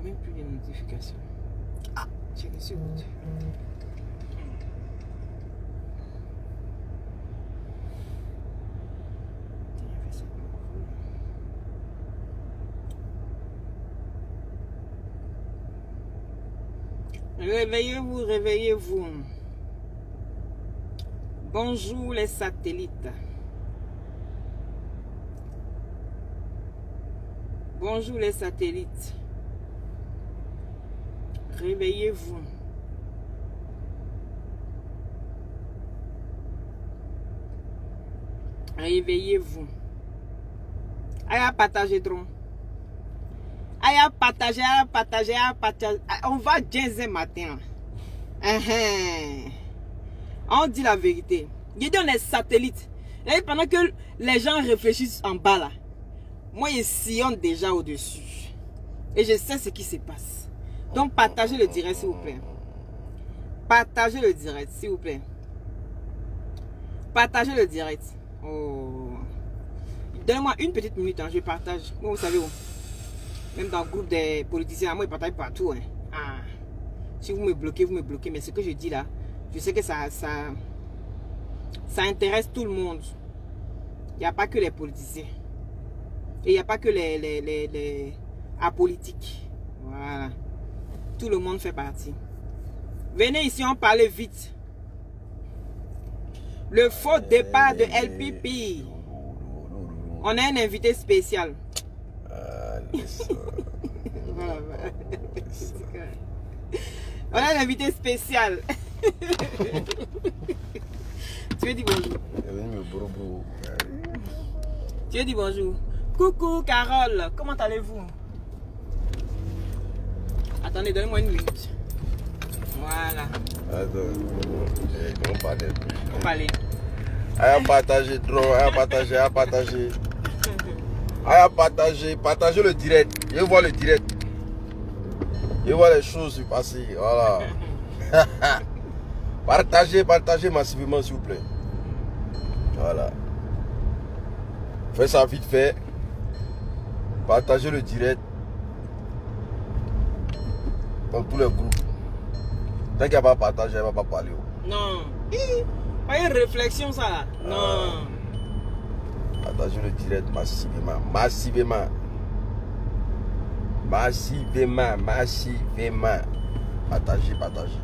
même plus les notifications. Ah, j'ai reçu votre. Réveillez-vous, réveillez-vous. Bonjour les satellites. Bonjour les satellites. Réveillez-vous. Réveillez-vous. Allez partager trop. Allez partager, allez partager, allez partager. On va 15 matin. On dit la vérité. Il dit on est satellites. Et pendant que les gens réfléchissent en bas là, moi je sillonne déjà au-dessus. Et je sais ce qui se passe. Donc partagez le direct s'il vous plaît. Partagez le direct s'il vous plaît. Partagez le direct. Oh. Donnez-moi une petite minute, hein, je partage. Bon, vous savez où? Même dans le groupe des politiciens, moi ils partagent partout. Hein. Ah. Si vous me bloquez, vous me bloquez. Mais ce que je dis là, je sais que ça intéresse tout le monde. Il n'y a pas que les politiciens. Et il n'y a pas que les apolitiques. Voilà. Tout le monde fait partie. Venez ici, on parle vite. Le faux départ de LPP. On a un invité spécial. On a un invité spécial. Tu veux dire bonjour? Tu veux dire bonjour? Coucou Carole, comment allez-vous? Attendez, donnez-moi une minute. Voilà. On parlait. On parlait. Allez partager trop, allez partager, allez partager. Allez partager, partagez le direct. Je vois le direct. Je vois les choses se passer. Voilà. Partagez, partagez massivement s'il vous plaît. Voilà. Faites ça vite fait. Partagez le direct dans tous les groupes. Tant qu'il n'y a pas partagé, elle ne va pas parler. Non. Pas une réflexion ça. Non. Partagez le direct massivement. Massivement. Massivement. Massivement. Partagez, partagez.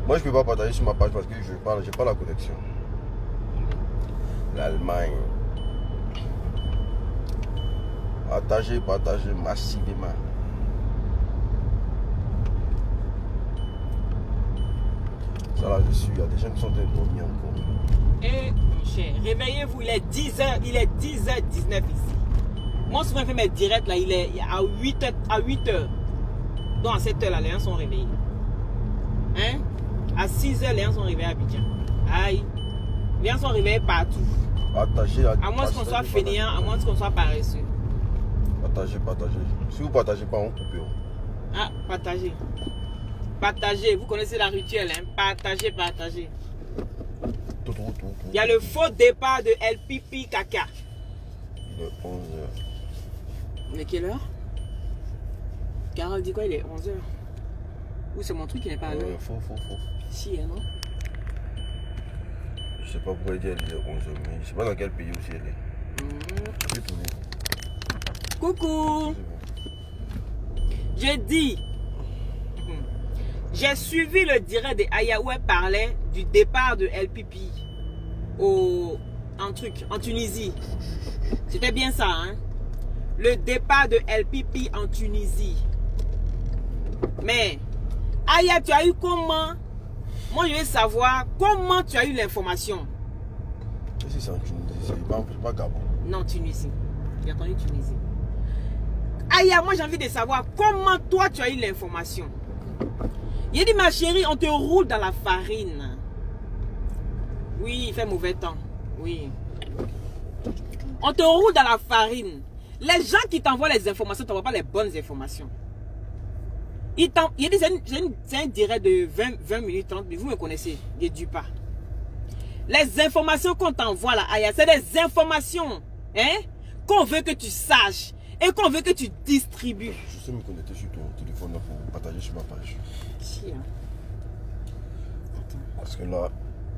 Moi je ne peux pas partager sur ma page parce que je n'ai pas la connexion. L'Allemagne. Partagez, partagez massivement. Ça là, je suis. Il y a des gens qui sont endormis encore. Eh, mon cher, réveillez-vous. Il est 10h, il est 10h19 ici. Moi, souvent, je fais mes directs là. Il est à 8h. À 8h. Donc, à 7h, là, les gens sont réveillés. Hein? À 6h, les gens sont réveillés à Abidjan. Aïe. Les gens sont réveillés partout. Partagez. À moins qu'on soit fainéant, à moins qu'on soit paresseux. Partagez, partagez. Si vous ne partagez pas, on coupe. Ah, partagez. Partagez. Vous connaissez la rituelle, hein? Partagez, partagez. Il y a le faux départ de LPP Kaka. Il est 11h. Mais quelle heure? Carole dit quoi? Il est 11h. Ou c'est mon truc qui n'est pas à l'heure? Faux. Si, hein, non? Je sais pas pourquoi il dit elle est 11h, mais je sais pas dans quel pays aussi elle est. Coucou! J'ai dit, j'ai suivi le direct de Aya où elle parlait du départ de LPP en Tunisie. C'était bien ça, hein? Le départ de LPP en Tunisie. Mais, Aya, tu as eu comment? Moi, je veux savoir comment tu as eu l'information. Si c'est en Tunisie, c'est pas Gabon. Non, Tunisie. J'ai entendu Tunisie. Aya, moi j'ai envie de savoir comment toi tu as eu l'information. Il dit ma chérie, on te roule dans la farine. Oui, il fait mauvais temps. Oui. On te roule dans la farine. Les gens qui t'envoient les informations ne t'envoient pas les bonnes informations. Il dit c'est un direct de 20 minutes 30 minutes. Vous me connaissez, je ne dis pas. Les informations qu'on t'envoie là, Aya, c'est des informations hein, qu'on veut que tu saches. et qu'on veut que tu distribues. Je sais me connecter sur ton téléphone là pour partager sur ma page. Si, hein. Parce que là,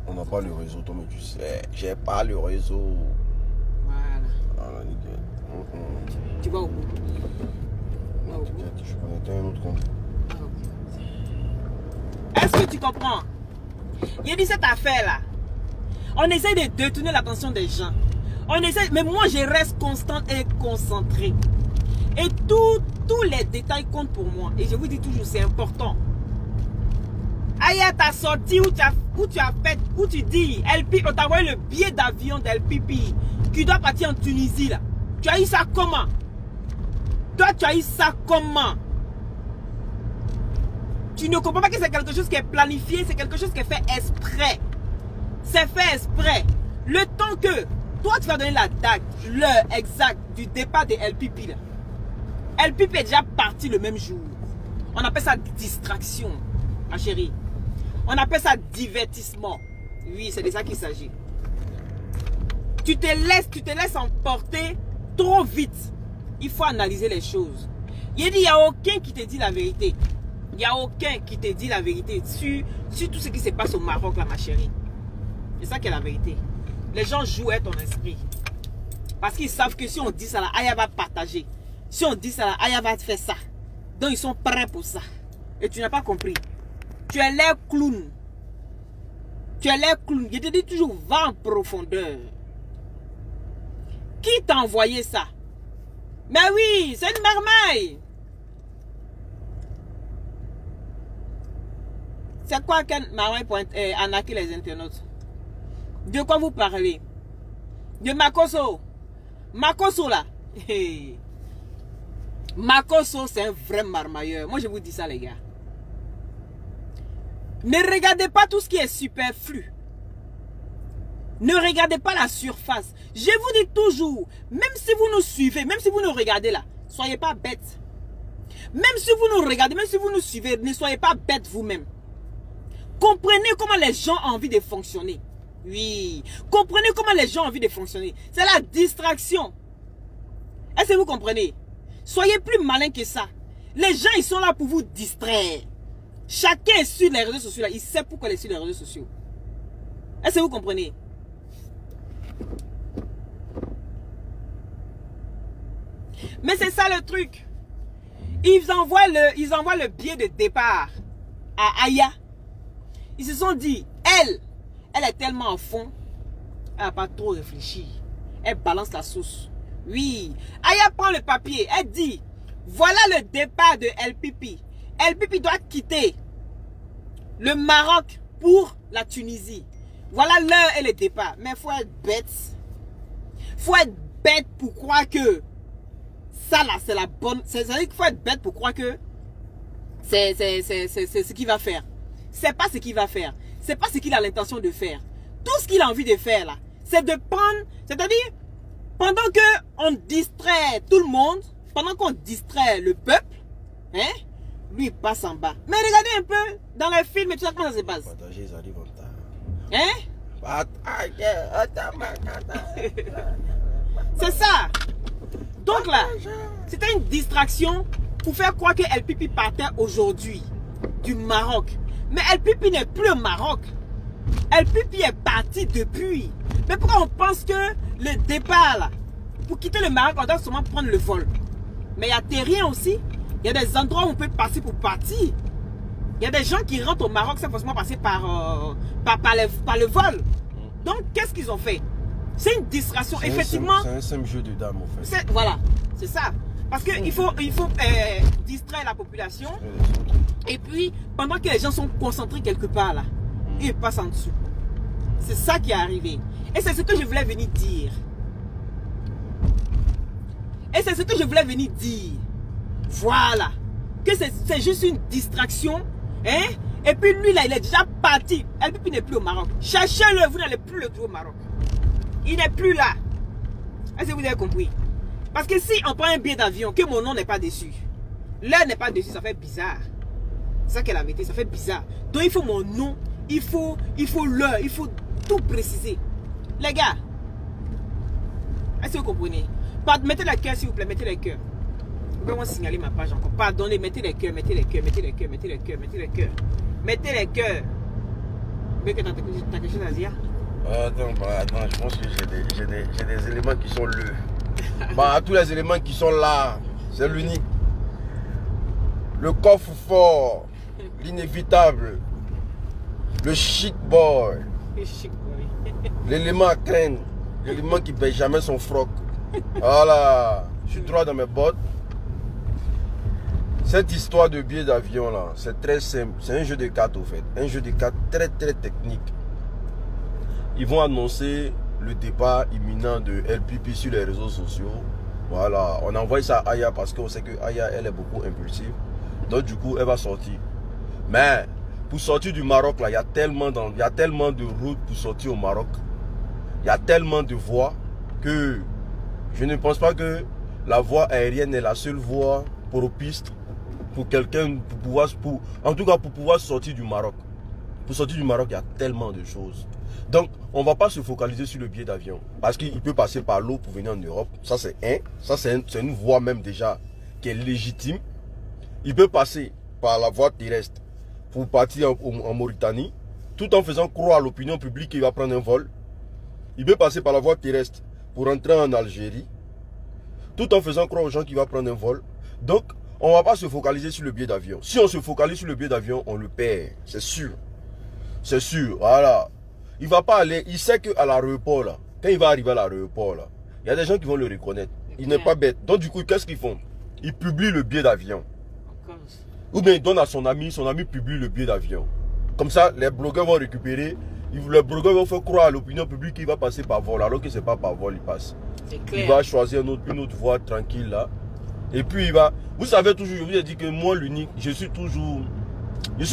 on n'a pas le réseau, toi, mais tu sais, j'ai pas le réseau. Voilà. Voilà, nickel. Tu vas au bout. Je connecte un autre compte. Est-ce que tu comprends? Il dit cette affaire-là. On essaie de détourner l'attention des gens. On essaie, mais moi je reste constante et concentrée. Et tous les détails comptent pour moi. Et je vous dis toujours, c'est important. Aya t'a sorti où tu as fait, où tu dis, on t'a envoyé le billet d'avion d'LPP qui doit partir en Tunisie là. Tu as eu ça comment? Toi, tu as eu ça comment? Tu ne comprends pas que c'est quelque chose qui est planifié, c'est quelque chose qui est fait exprès. C'est fait exprès. Le temps que toi, tu vas donner la date, l'heure exacte du départ de LPP là. LPP est déjà parti le même jour. On appelle ça distraction, ma chérie. On appelle ça divertissement. Oui, c'est de ça qu'il s'agit. Tu te laisses emporter trop vite. Il faut analyser les choses. Il dit, il n'y a aucun qui te dit la vérité. Il n'y a aucun qui te dit la vérité sur tout ce qui se passe au Maroc, là, ma chérie. C'est ça qui est la vérité. Les gens jouent à ton esprit. Parce qu'ils savent que si on dit ça, là, Aya va partager. Si on dit ça, là, Aya va faire ça. Donc, ils sont prêts pour ça. Et tu n'as pas compris. Tu es l'air clown. Tu es l'air clown. Je te dis toujours, va en profondeur. Qui t'a envoyé ça? Mais oui, c'est une marmaille. C'est quoi qu'un marmaille pour arnaquer les internautes? De quoi vous parlez? De Makosso. Makosso là. Makosso c'est un vrai marmailleur. Moi je vous dis ça les gars. Ne regardez pas tout ce qui est superflu. Ne regardez pas la surface. Je vous dis toujours, même si vous nous suivez, même si vous nous regardez là, soyez pas bêtes. Même si vous nous regardez, même si vous nous suivez, ne soyez pas bêtes vous-même. Comprenez comment les gens ont envie de fonctionner. Oui, comprenez comment les gens ont envie de fonctionner. C'est la distraction. Est-ce que vous comprenez? Soyez plus malin que ça. Les gens, ils sont là pour vous distraire. Chacun est sur les réseaux sociaux là. Il sait pourquoi il est sur les réseaux sociaux. Est-ce que vous comprenez? Mais c'est ça le truc. Ils envoient le billet de départ à Aya. Ils se sont dit, elle est tellement en fond, elle n'a pas trop réfléchi. Elle balance la sauce. Oui. Aya prend le papier. Elle dit, voilà le départ de LPP. LPP doit quitter le Maroc pour la Tunisie. Voilà l'heure et le départ. Mais il faut être bête. Il faut être bête pour croire que ça là, c'est la bonne. C'est-à-dire qu'il faut être bête pour croire que c'est ce qu'il va faire. C'est pas ce qu'il va faire. C'est pas ce qu'il a l'intention de faire. Tout ce qu'il a envie de faire là, c'est de prendre, c'est-à-dire, pendant qu'on distrait tout le monde, pendant qu'on distrait le peuple, hein, lui il passe en bas. Mais regardez un peu dans les films et tout ça, comment ça se passe. Partager, ils arrivent en retard. Hein? Partager. C'est ça. Donc là, c'était une distraction pour faire croire que LPP partait aujourd'hui du Maroc. Mais LPP n'est plus au Maroc. LPP est parti depuis. Mais pourquoi on pense que le départ là, pour quitter le Maroc, on doit seulement prendre le vol? Mais il y a terrien aussi. Il y a des endroits où on peut passer pour partir. Il y a des gens qui rentrent au Maroc sans forcément passer par le vol. Donc, qu'est-ce qu'ils ont fait? C'est une distraction, effectivement. C'est un simple jeu de dames, en fait. Voilà, c'est ça. Parce qu'il faut distraire la population. Et puis, pendant que les gens sont concentrés quelque part là, ils passent en dessous. C'est ça qui est arrivé. Et c'est ce que je voulais venir dire. Et c'est ce que je voulais venir dire. Voilà. Que c'est juste une distraction. Hein? Et puis lui là, il est déjà parti. LPP n'est plus au Maroc. Cherchez-le, vous n'allez plus le trouver au Maroc. Il n'est plus là. Est-ce que vous avez compris? Parce que si on prend un billet d'avion, que mon nom n'est pas dessus, l'heure n'est pas dessus, ça fait bizarre. C'est ça qu'elle a vérité, ça fait bizarre. Donc il faut mon nom, il faut l'heure, il faut tout préciser. Les gars, est-ce que vous comprenez? Mettez le cœur s'il vous plaît, mettez le cœur. pouvez moi signaler ma page encore. Pardonnez, mettez les cœurs, mettez les cœurs, mettez les cœurs, mettez les cœurs, mettez les cœurs. Mettez les cœurs. Mais que t'as quelque chose à dire? Attends, je pense que j'ai des éléments qui sont lus. Bah, tous les éléments qui sont là, c'est l'unique. Le coffre fort, l'inévitable, le chic boy, l'élément à craindre, l'élément qui ne paye jamais son froc. Voilà, je suis droit dans mes bottes. Cette histoire de billet d'avion là, c'est très simple. C'est un jeu de cartes au fait. Un jeu de cartes très technique. Ils vont annoncer le départ imminent de LPP sur les réseaux sociaux. Voilà, on envoie ça à Aya parce qu'on sait que Aya, elle est beaucoup impulsive. Donc du coup, elle va sortir. Mais pour sortir du Maroc, là, il y a tellement de routes pour sortir au Maroc. Il y a tellement de voies que je ne pense pas que la voie aérienne est la seule voie propice pour quelqu'un, en tout cas pour pouvoir sortir du Maroc. Pour sortir du Maroc, il y a tellement de choses. Donc, on ne va pas se focaliser sur le billet d'avion. Parce qu'il peut passer par l'eau pour venir en Europe. Ça, c'est une voie même déjà qui est légitime. Il peut passer par la voie terrestre pour partir en Mauritanie, tout en faisant croire à l'opinion publique qu'il va prendre un vol. Il peut passer par la voie terrestre pour entrer en Algérie, tout en faisant croire aux gens qu'il va prendre un vol. Donc, on ne va pas se focaliser sur le billet d'avion. Si on se focalise sur le billet d'avion, on le perd. C'est sûr. C'est sûr. Voilà. Il ne va pas aller. Il sait qu'à l'aéroport, là, quand il va arriver à l'aéroport, là, il y a des gens qui vont le reconnaître. Il n'est pas bête. Donc, du coup, qu'est-ce qu'ils font? Ils publient le billet d'avion. Ou bien ils donnent à son ami publie le billet d'avion. Comme ça, les blogueurs vont récupérer. Les blogueurs vont faire croire à l'opinion publique qu'il va passer par vol, alors que ce n'est pas par vol, il passe. Il va choisir une autre voie tranquille là. Et puis il va... Vous savez toujours, je vous ai dit que moi l'unique, je suis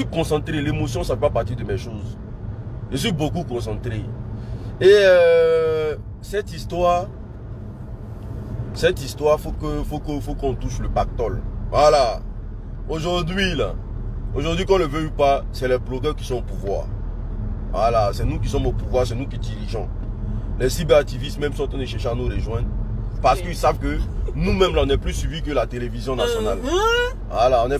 concentré. L'émotion, ça ne fait pas partie de mes choses. Je suis beaucoup concentré. Et cette histoire, faut qu'on touche le pactole. Voilà. Aujourd'hui, qu'on le veut ou pas, c'est les blogueurs qui sont au pouvoir. Voilà, c'est nous qui sommes au pouvoir, c'est nous qui dirigeons. Les cyberactivistes même sont en train de chercher à nous rejoindre. Parce qu'ils savent que nous-mêmes, on n'est plus suivis que la télévision nationale. Voilà, on n'est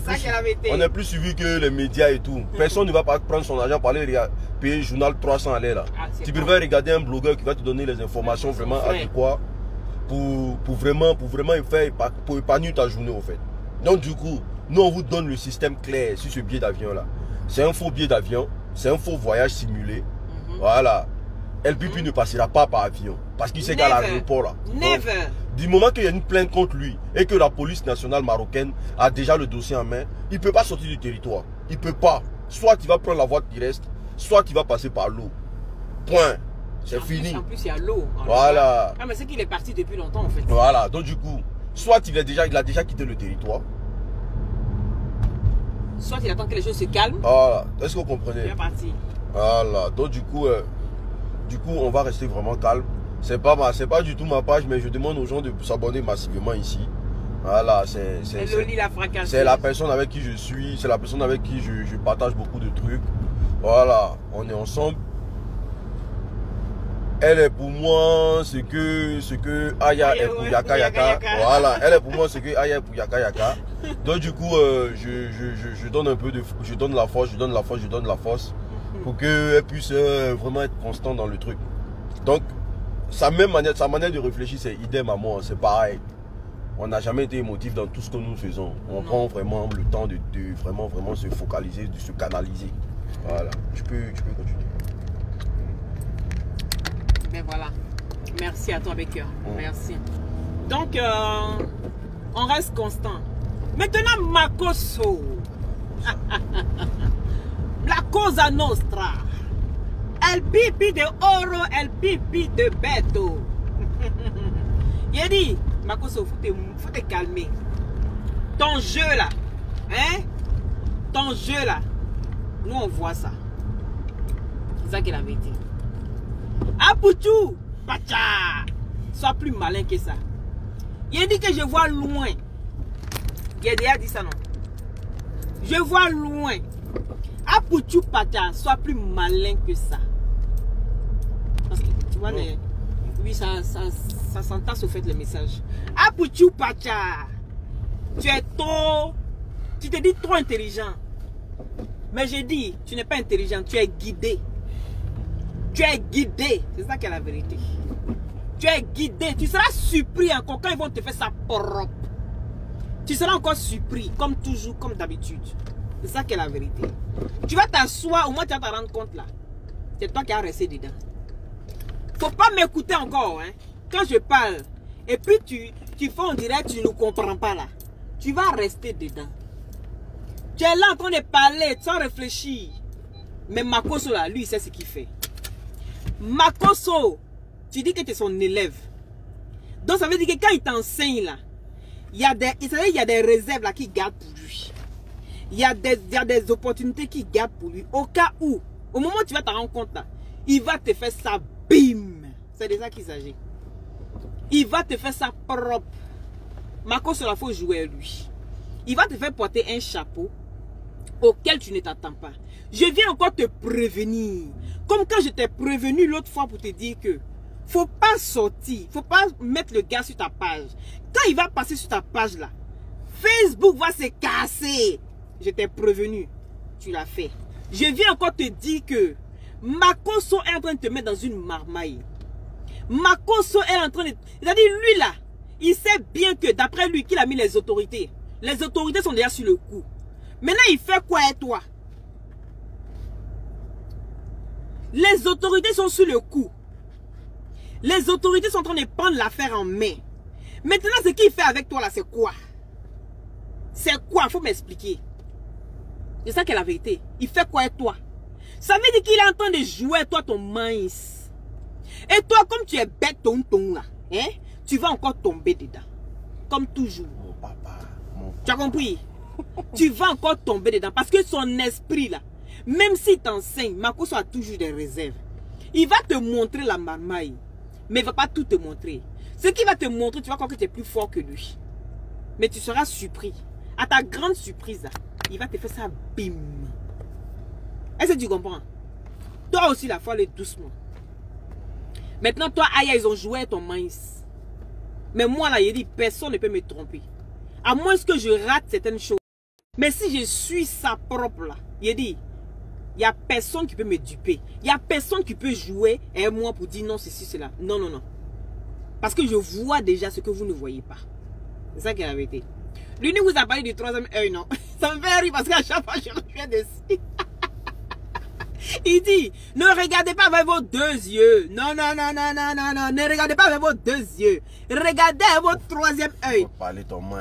plus suivis que les médias et tout. Personne ne va pas prendre son argent pour aller payer le journal 300 à l'air. Tu préfères regarder un blogueur qui va te donner les informations vraiment adéquates pour vraiment épanouir ta journée au fait. Donc du coup, nous on vous donne le système clair sur ce billet d'avion là. C'est un faux billet d'avion, c'est un faux voyage simulé. Voilà. LPP ne passera pas par avion parce qu'il sait qu'à l'aéroport là. Never. Du moment qu'il y a une plainte contre lui et que la police nationale marocaine a déjà le dossier en main, il ne peut pas sortir du territoire. Il ne peut pas. Soit il va prendre la voie terrestre, soit il va passer par l'eau. Point. C'est fini. En plus, il y a l'eau. Voilà. Ah, mais c'est qu'il est parti depuis longtemps en fait. Voilà. Donc du coup, soit il a déjà quitté le territoire. Soit il attend que les choses se calment. Voilà. Est-ce que vous comprenez? Il est parti. Voilà. Donc du coup, on va rester vraiment calme. C'est pas du tout ma page, mais je demande aux gens de s'abonner massivement ici. Voilà, c'est la personne avec qui je suis, c'est la personne avec qui je partage beaucoup de trucs. Voilà, on est ensemble. Elle est pour moi ce que Aya est pour Yaka Yaka. Voilà, elle est pour moi ce que Aya est pour Yaka Yaka. Donc du coup, je donne un peu de, je donne la force pour qu'elle puisse vraiment être constante dans le truc. Donc sa manière de réfléchir, c'est idem à moi, c'est pareil. On n'a jamais été émotif dans tout ce que nous faisons. On prend vraiment le temps de vraiment se focaliser, de se canaliser. Voilà, tu peux continuer. Mais voilà, merci à toi Baker, merci. Donc, on reste constant. Maintenant, Makoso, la cosa nostra, el pipi de oro, el pipi de beto. Il dit, Makoso, faut te calmer. Ton jeu là, hein? Ton jeu là, nous on voit ça. C'est ça qu'il avait dit. Apouchou, pacha, sois plus malin que ça. Il dit que je vois loin. Il a déjà dit ça, non? Je vois loin. Apouchou, pacha, sois plus malin que ça. Parce que tu vois, oui, ça s'entasse au fait le message. Apouchou, pacha, Tu es trop... Tu te dis trop intelligent. Mais j'ai dit, tu n'es pas intelligent, tu es guidé. Tu es guidé. C'est ça qui est la vérité. Tu es guidé. Tu seras surpris encore quand ils vont te faire ça propre. Tu seras encore surpris, comme toujours, comme d'habitude. C'est ça qui est la vérité. Tu vas t'asseoir, au moins tu vas te rendre compte là. C'est toi qui as resté dedans. Faut pas m'écouter encore, hein. Quand je parle, et puis tu fais en direct, tu ne comprends pas là. Tu vas rester dedans. Tu es là en train de parler sans réfléchir. Mais Makosso là, lui, il sait ce qu'il fait. Makosso, tu dis que tu es son élève. Donc ça veut dire que quand il t'enseigne là, il y a des réserves là qui gardent pour lui. Il y a des opportunités qui gardent pour lui. Au cas où, au moment où tu vas te rendre compte là, il va te faire ça, bim. C'est de ça qu'il s'agit. Il va te faire ça propre. Makosso là, il faut jouer à lui. Il va te faire porter un chapeau auquel tu ne t'attends pas. Je viens encore te prévenir. Comme quand je t'ai prévenu l'autre fois pour te dire que faut pas sortir, faut pas mettre le gars sur ta page. Quand il va passer sur ta page là, Facebook va se casser. Je t'ai prévenu, tu l'as fait. Je viens encore te dire que Makosso est en train de te mettre dans une marmaille. Makosso est en train de... C'est-à-dire lui là, il sait bien que d'après lui qu'il a mis les autorités. Les autorités sont déjà sur le coup. Maintenant il fait quoi et toi? Les autorités sont sur le coup. Les autorités sont en train de prendre l'affaire en main. Maintenant, ce qu'il fait avec toi là, c'est quoi? C'est quoi? Il faut m'expliquer. C'est ça qui est la vérité. Il fait quoi avec toi? Ça veut dire qu'il est en train de jouer avec toi ton mince. Et toi, comme tu es bête tonton là, hein, tu vas encore tomber dedans. Comme toujours. Mon papa. Tu as compris? Tu vas encore tomber dedans. Parce que son esprit là, même s'il t'enseigne, Makosso a toujours des réserves. Il va te montrer la marmaille. Mais il ne va pas tout te montrer. Ce qu'il va te montrer, tu vas croire que tu es plus fort que lui. Mais tu seras surpris. À ta grande surprise, là, il va te faire ça, bim. Est-ce que tu comprends? Toi aussi, il faut aller doucement. Maintenant, toi, Aya, ils ont joué ton mince. Mais moi, là, il dit, personne ne peut me tromper. À moins que je rate certaines choses. Mais si je suis sa propre, là, il dit, il n'y a personne qui peut me duper. Il n'y a personne qui peut jouer et moi pour dire non, ceci, cela. Non, non, non. Parce que je vois déjà ce que vous ne voyez pas. C'est ça qui est la vérité. Lui, vous a parlé du troisième œil, non? Ça me fait rire parce qu'à chaque fois, je reviens dessus. Il dit, ne regardez pas avec vos deux yeux. Non, non, non, non, non, non, non. Ne regardez pas avec vos deux yeux. Regardez avec votre troisième œil.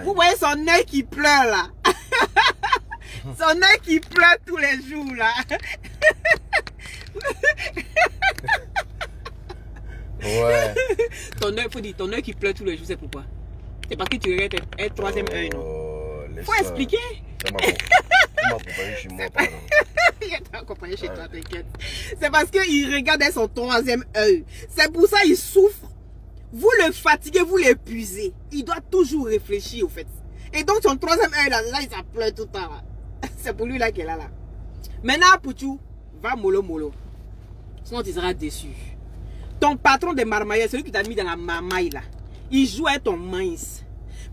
Vous voyez son œil qui pleure là. Son œil qui pleure tous les jours là. Ouais. Ton œil, faut dire, ton œil qui pleure tous les jours, c'est pourquoi? C'est parce que tu regardes un troisième œil, non? Faut expliquer. Tu m'as accompagné chez moi, pardon. Il t'a accompagné chez toi, t'inquiète. C'est parce qu'il regarde son troisième œil. C'est pour ça qu'il souffre. Vous le fatiguez, vous l'épuisez. Il doit toujours réfléchir au fait. Et donc son troisième œil là, il ça pleure tout le temps là. C'est pour lui là qu'elle est là. Maintenant, Poutou, va mollo mollo. Sinon, tu seras déçu. Ton patron de marmaille, celui qui t'a mis dans la marmaille là, il joue avec ton mince.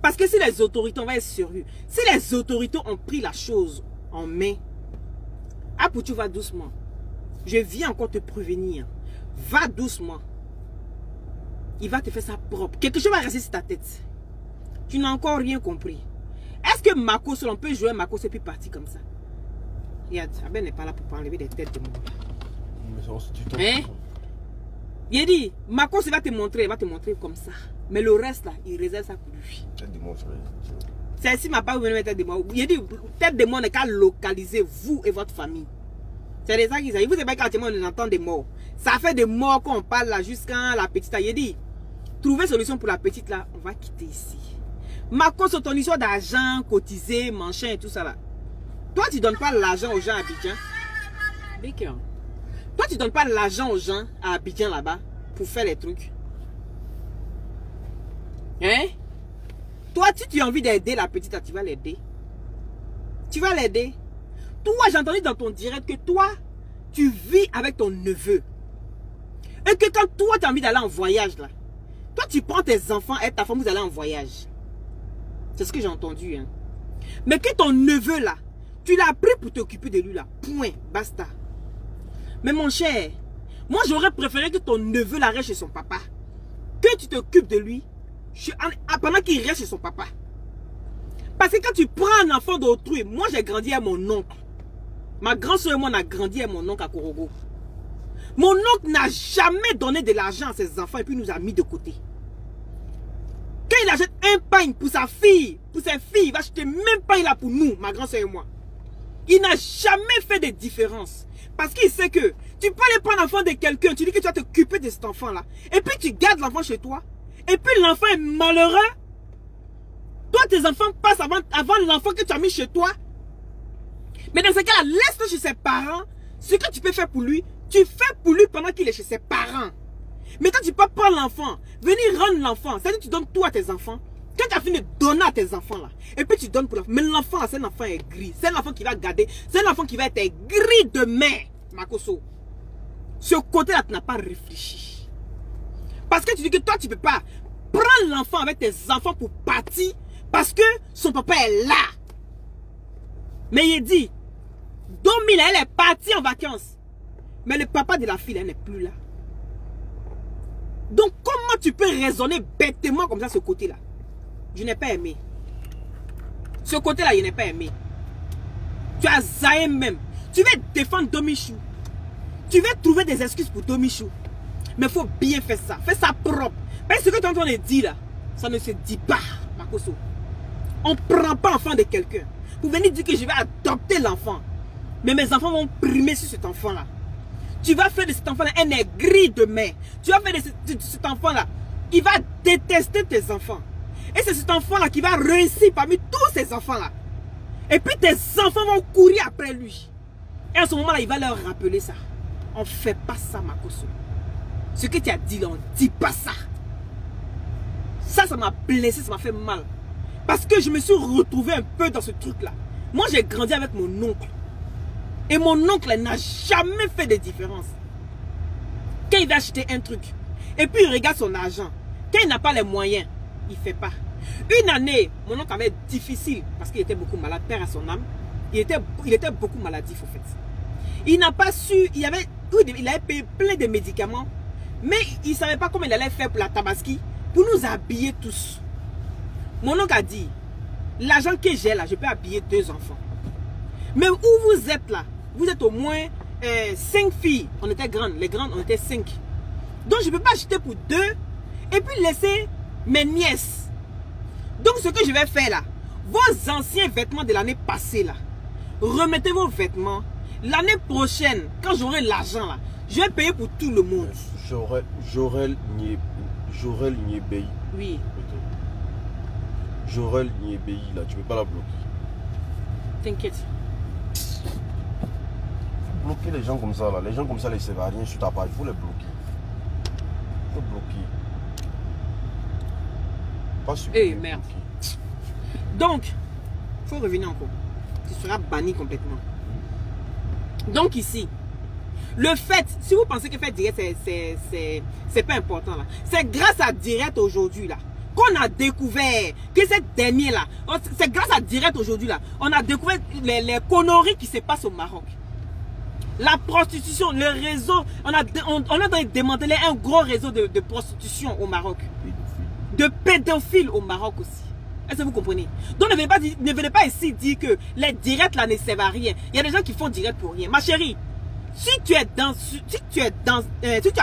Parce que si les autorités, on va être sérieux, si les autorités ont pris la chose en main, ah Poutou, va doucement. Je viens encore te prévenir. Va doucement. Il va te faire ça propre. Quelque chose va rester sur ta tête. Tu n'as encore rien compris. Est-ce que Makosso, on peut jouer Makosso et puis partir comme ça? Regarde, Abel n'est pas là pour enlever des têtes de monde. Hein? Il dit, Makosso va te montrer comme ça. Mais le reste là, il réserve ça pour lui. Tête de monde, c'est ici, ma part, vous venez mettre tête de monde. Il dit, tête de monde n'est qu'à localiser vous et votre famille. C'est ça qu'il s'agit. Vous savez pas quand on entend des morts. Ça fait des morts qu'on parle là jusqu'à la petite. Il dit, trouver solution pour la petite là, on va quitter ici. Makosso, ton histoire d'argent, cotisé, machin et tout ça là. Toi, tu donnes pas l'argent aux gens à Abidjan. D'accord. Toi, tu donnes pas l'argent aux gens à Abidjan là-bas pour faire les trucs. Hein? Toi, si tu as envie d'aider la petite, tu vas l'aider. Tu vas l'aider. Toi, j'ai entendu dans ton direct que toi, tu vis avec ton neveu. Et que quand toi, tu as envie d'aller en voyage là, toi, tu prends tes enfants et ta femme, vous allez en voyage. C'est ce que j'ai entendu. Hein. Mais que ton neveu là, tu l'as pris pour t'occuper de lui là. Point. Basta. Mais mon cher, moi j'aurais préféré que ton neveu là reste chez son papa. Que tu t'occupes de lui pendant qu'il reste chez son papa. Parce que quand tu prends un enfant d'autrui, moi j'ai grandi à mon oncle. Ma grande soeur et moi on a grandi à mon oncle à Korogo. Mon oncle n'a jamais donné de l'argent à ses enfants et puis nous a mis de côté. Quand il achète un pain pour sa fille, pour ses filles, il va acheter même pain là pour nous, ma grande soeur et moi. Il n'a jamais fait de différence. Parce qu'il sait que tu peux aller prendre l'enfant de quelqu'un, tu dis que tu vas t'occuper de cet enfant-là. Et puis tu gardes l'enfant chez toi. Et puis l'enfant est malheureux. Toi, tes enfants passent avant l'enfant que tu as mis chez toi. Mais dans ce cas-là, laisse-le chez ses parents. Ce que tu peux faire pour lui, tu fais pour lui pendant qu'il est chez ses parents. Mais quand tu peux prendre l'enfant, venir rendre l'enfant, c'est-à-dire que tu donnes tout à tes enfants. Quand tu as fini de donner à tes enfants là, et puis tu donnes pour l'enfant. Mais l'enfant là, c'est un enfant aigri. C'est un enfant qui va garder. C'est un enfant qui va être aigri demain, Makoso. Ce côté-là, tu n'as pas réfléchi. Parce que tu dis que toi, tu ne peux pas prendre l'enfant avec tes enfants pour partir parce que son papa est là. Mais il dit, Domi là, elle est partie en vacances. Mais le papa de la fille, elle n'est plus là. Donc, comment tu peux raisonner bêtement comme ça, ce côté-là? Je n'ai pas aimé. Ce côté-là, je n'ai pas aimé. Tu as zaïe même. Tu veux défendre Domichou. Tu veux trouver des excuses pour Domichou. Mais il faut bien faire ça. Fais ça propre. Parce que ce que tu es en train de dire là, ça ne se dit pas, Makoso. On ne prend pas l'enfant de quelqu'un. Pour venir dire que je vais adopter l'enfant. Mais mes enfants vont primer sur cet enfant-là. Tu vas faire de cet enfant-là un aigri demain. Tu vas faire de cet enfant-là. Il va détester tes enfants. Et c'est cet enfant-là qui va réussir parmi tous ces enfants-là. Et puis tes enfants vont courir après lui. Et à ce moment-là, il va leur rappeler ça. On ne fait pas ça, Makoso. Ce que tu as dit là, on ne dit pas ça. Ça m'a blessé, ça m'a fait mal. Parce que je me suis retrouvé un peu dans ce truc-là. Moi, j'ai grandi avec mon oncle. Et mon oncle n'a jamais fait de différence. Quand il va acheter un truc, et puis il regarde son argent. Quand il n'a pas les moyens, il ne fait pas. Une année, mon oncle avait difficile parce qu'il était beaucoup malade, père à son âme. Il était beaucoup maladif, en fait. Il n'a pas su, il avait payé plein de médicaments, mais il ne savait pas comment il allait faire pour la tabaski, pour nous habiller tous. Mon oncle a dit, l'argent que j'ai là, je peux habiller 2 enfants. Mais où vous êtes là, vous êtes au moins 5 filles. On était grandes, les grandes, on était 5. Donc je ne peux pas acheter pour 2 et puis laisser mes nièces. Donc ce que je vais faire là, vos anciens vêtements de l'année passée là, remettez vos vêtements. L'année prochaine, quand j'aurai l'argent là, je vais payer pour tout le monde. Jorel Niébéi. Oui. Jorel Niébéi là, tu ne peux pas la bloquer. T'inquiète. Bloquer les gens comme ça là, les gens comme ça, les servent à rien sur ta page, il faut les bloquer. Il faut bloquer. Pas sur. Eh merde. Donc, il faut revenir encore. Tu seras banni complètement. Donc ici, le fait, si vous pensez que faire direct, c'est pas important là. C'est grâce à direct aujourd'hui là qu'on a découvert que cette dernière là, c'est grâce à direct aujourd'hui là, on a découvert les conneries qui se passent au Maroc. La prostitution, le réseau, on a démantelé un gros réseau de prostitution au Maroc. De pédophiles au Maroc aussi. Est-ce que vous comprenez? Donc ne venez pas ici dire que les directs là ne servent à rien. Il y a des gens qui font direct pour rien. Ma chérie, si tu as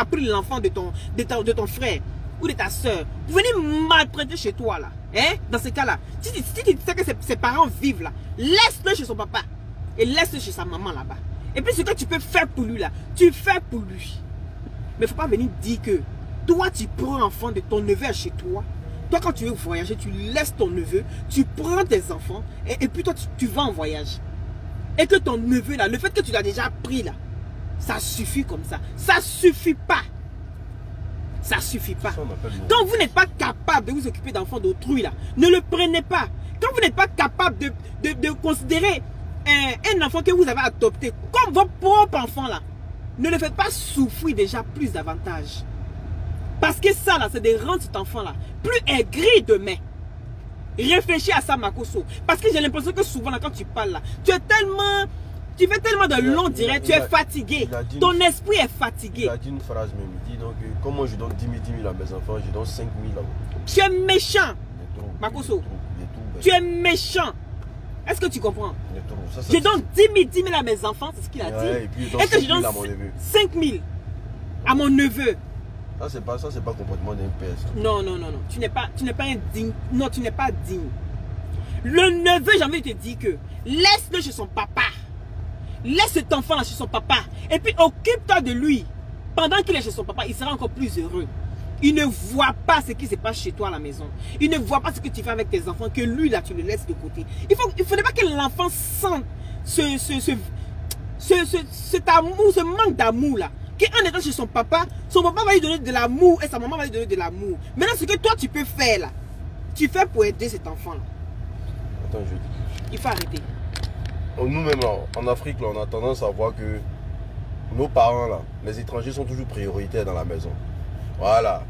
pris l'enfant de ton frère ou de ta soeur, pour venir maltraiter chez toi là, hein, dans ce cas là, si tu sais que ses parents vivent là, laisse-le chez son papa et laisse-le chez sa maman là-bas. Et puis ce que tu peux faire pour lui là, tu fais pour lui. Mais il ne faut pas venir dire que toi tu prends l'enfant de ton neveu chez toi. Toi quand tu veux voyager, tu laisses ton neveu, tu prends tes enfants et puis toi tu vas en voyage. Et que ton neveu là, le fait que tu l'as déjà pris là, ça suffit comme ça. Ça suffit pas. Ça suffit pas. Quand vous n'êtes pas capable de vous occuper d'enfants d'autrui là, ne le prenez pas. Quand vous n'êtes pas capable de considérer un enfant que vous avez adopté comme votre propre enfant là, ne le faites pas souffrir déjà plus davantage. Parce que ça là, c'est de rendre cet enfant là plus aigri demain. Réfléchis à ça, Makoso. Parce que j'ai l'impression que souvent, là, quand tu parles, là, tu fais tellement de longs directs, tu es fatigué. Ton esprit est fatigué. Il a dit une phrase même. Il dit donc, comme moi je donne 10 000 à mes enfants, je donne 5 000 à vous. Tu es méchant. Makoso. Tu es méchant. Est-ce que tu comprends? Je donne 10 000 à mes enfants, c'est ce qu'il a dit. Est-ce que je donne 5 000 à mon neveu? Ça, c'est pas comportement d'un père. Non. Tu n'es pas indigne. Non, tu n'es pas digne. Le neveu, j'ai envie de te dire que laisse-le chez son papa. Laisse cet enfant là chez son papa. Et puis occupe-toi de lui. Pendant qu'il est chez son papa, il sera encore plus heureux. Il ne voit pas ce qui se passe chez toi à la maison. Il ne voit pas ce que tu fais avec tes enfants, que lui là, tu le laisses de côté. Il ne faudrait pas que l'enfant sente cet amour, ce manque d'amour là. Qu'en étant chez son papa va lui donner de l'amour et sa maman va lui donner de l'amour. Maintenant, ce que toi tu peux faire là, tu fais pour aider cet enfant là. Attends, je dis. Il faut arrêter. Nous-mêmes en Afrique, là, on a tendance à voir que nos parents là, les étrangers sont toujours prioritaires dans la maison. Voilà.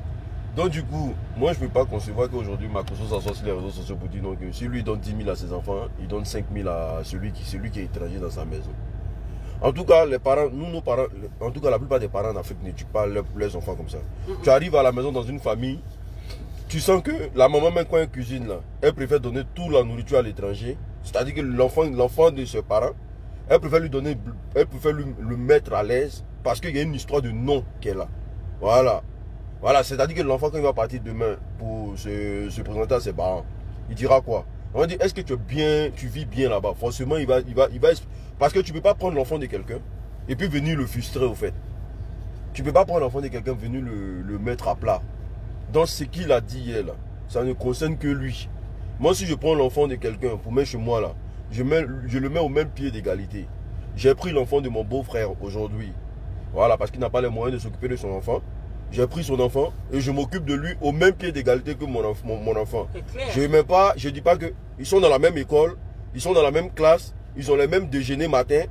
Donc du coup, moi je ne peux pas concevoir qu'aujourd'hui Makoso s'assoit sur les réseaux sociaux pour dire donc, si lui donne 10 000 à ses enfants, il donne 5 000 à celui qui est étranger dans sa maison. En tout cas, les parents, nos parents, en tout cas la plupart des parents en Afrique ne tuent pas leurs enfants comme ça. Tu arrives à la maison dans une famille, tu sens que la maman même quand elle cuisine là, elle préfère donner toute la nourriture à l'étranger. C'est-à-dire que l'enfant de ses parents, elle préfère lui donner, elle préfère le mettre à l'aise parce qu'il y a une histoire de nom qu'elle a. Voilà. Voilà, c'est-à-dire que l'enfant quand il va partir demain pour se présenter à ses parents, il dira quoi? On va dire, est-ce que tu vis bien là-bas? Forcément, il va, parce que tu ne peux pas prendre l'enfant de quelqu'un et puis venir le frustrer au fait. Tu ne peux pas prendre l'enfant de quelqu'un, venir le mettre à plat. Dans ce qu'il a dit hier, là, ça ne concerne que lui. Moi, si je prends l'enfant de quelqu'un pour mettre chez moi, là, je le mets au même pied d'égalité. J'ai pris l'enfant de mon beau-frère aujourd'hui. Voilà, parce qu'il n'a pas les moyens de s'occuper de son enfant. J'ai pris son enfant et je m'occupe de lui au même pied d'égalité que mon enfant. Je ne dis pas qu'ils sont dans la même école, ils sont dans la même classe, ils ont les mêmes déjeuners matin.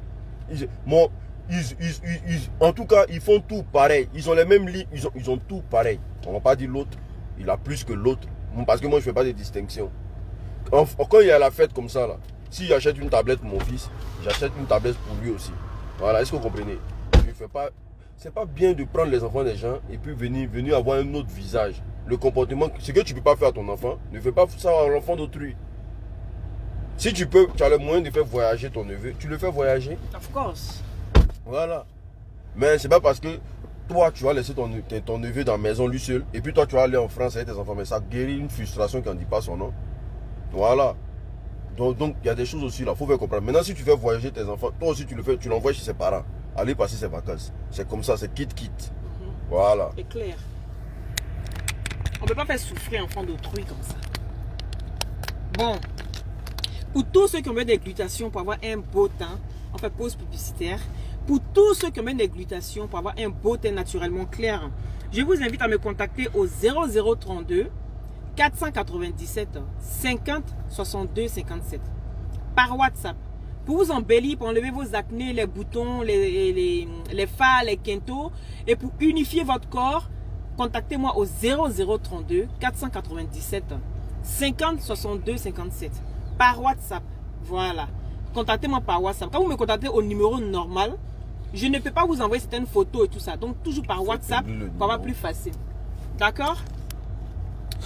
En tout cas, ils font tout pareil. Ils ont les mêmes lits, ils ont tout pareil. On ne va pas dire l'autre, il a plus que l'autre. Parce que moi, je ne fais pas de distinction. Quand il y a la fête comme ça, là, si j'achète une tablette pour mon fils, j'achète une tablette pour lui aussi. Voilà, est-ce que vous comprenez? Je fais pas. C'est pas bien de prendre les enfants des gens et puis venir avoir un autre visage. Le comportement, ce que tu ne peux pas faire à ton enfant, ne fais pas ça à l'enfant d'autrui. Si tu as le moyen de faire voyager ton neveu, tu le fais voyager. Of course. Voilà. Mais c'est pas parce que toi, tu vas laisser ton neveu dans la maison lui seul et puis toi, tu vas aller en France avec tes enfants. Mais ça guérit une frustration qui n'en dit pas son nom. Voilà. Donc, il y a des choses aussi là, il faut faire comprendre. Maintenant, si tu fais voyager tes enfants, toi aussi, tu l'envoies chez ses parents. Aller passer ses vacances. C'est comme ça, c'est quitte. Voilà. C'est clair. On ne peut pas faire souffrir un enfant d'autrui comme ça. Bon. Pour tous ceux qui ont besoin des glutations pour avoir un beau teint, on fait pause publicitaire. Pour tous ceux qui ont besoin des glutations pour avoir un beau teint naturellement clair, je vous invite à me contacter au 0032 497 50 62 57 par WhatsApp. Pour vous embellir, pour enlever vos acnés, les boutons, les fards, les quintos. Et pour unifier votre corps, contactez-moi au 0032 497 50 62 57 par WhatsApp. Voilà. Contactez-moi par WhatsApp. Quand vous me contactez au numéro normal, je ne peux pas vous envoyer certaines photos et tout ça. Donc, toujours par WhatsApp pour avoir plus facile. D'accord?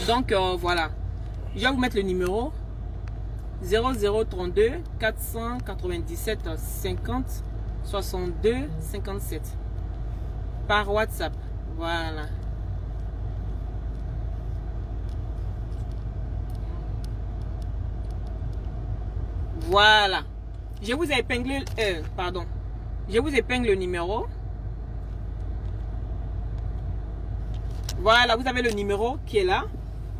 Donc, voilà. Je vais vous mettre le numéro. 0032 497 50 62 57 par WhatsApp. Voilà. Voilà. Je vous ai épinglé pardon. Je vous épingle le numéro. Voilà, vous avez le numéro qui est là.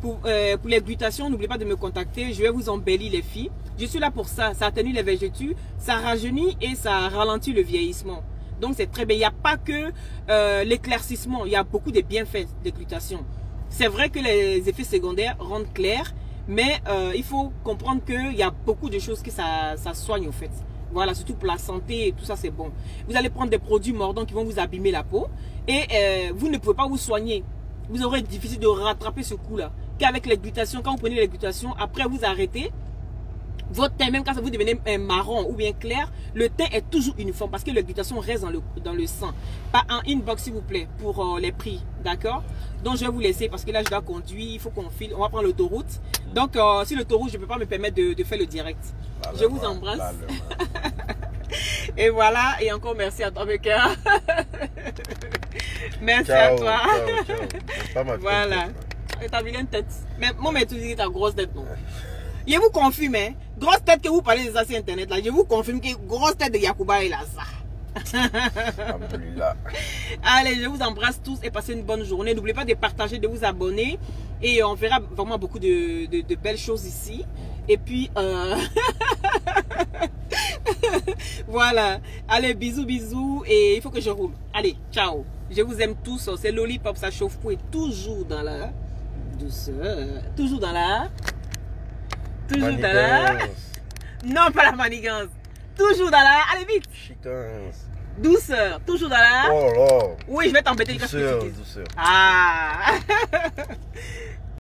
Pour les glutations, n'oubliez pas de me contacter. Je vais vous embellir les filles. Je suis là pour ça. Ça atténue les vergetures, ça rajeunit et ça ralentit le vieillissement. Donc c'est très bien. Il n'y a pas que l'éclaircissement. Il y a beaucoup de bienfaits des glutations. C'est vrai que les effets secondaires rendent clair. Mais il faut comprendre qu'il y a beaucoup de choses que ça soigne au fait. Voilà, surtout pour la santé et tout ça, c'est bon. Vous allez prendre des produits mordants qui vont vous abîmer la peau. Et vous ne pouvez pas vous soigner. Vous aurez difficile de rattraper ce coup-là. qu'avec les glutation, quand vous prenez les glutations, après vous arrêtez, votre teint, même quand vous devenez marron ou bien clair, le teint est toujours uniforme parce que les glutations restent dans le sang. Pas en inbox s'il vous plaît pour les prix, d'accord? Donc je vais vous laisser parce que là je dois conduire, il faut qu'on file, on va prendre l'autoroute. Donc sur l'autoroute je ne peux pas me permettre de faire le direct. Je vous embrasse. Et voilà, et encore merci à toi mes cœurs. Merci ciao, à toi. Pas ma voilà. T'as vu une tête. Mais moi mais tu dis ta grosse tête non. Je vous confirme, hein, grosse tête que vous parlez de ça sur internet là, je vous confirme que grosse tête de Yacouba est là ça. Allez, je vous embrasse tous et passez une bonne journée. N'oubliez pas de partager, de vous abonner. Et on verra vraiment beaucoup de belles choses ici. Et puis, voilà. Allez, bisous, bisous. Et il faut que je roule. Allez, ciao. Je vous aime tous. C'est Lollipop, ça chauffe pour toujours dans la douceur. Toujours dans la... Toujours dans la... Non, pas la manigance. Toujours dans la... Allez, vite. Chicance. Douceur. Toujours dans la... Oh là. Oui, je vais t'embêter. Douceur, douceur. Ah.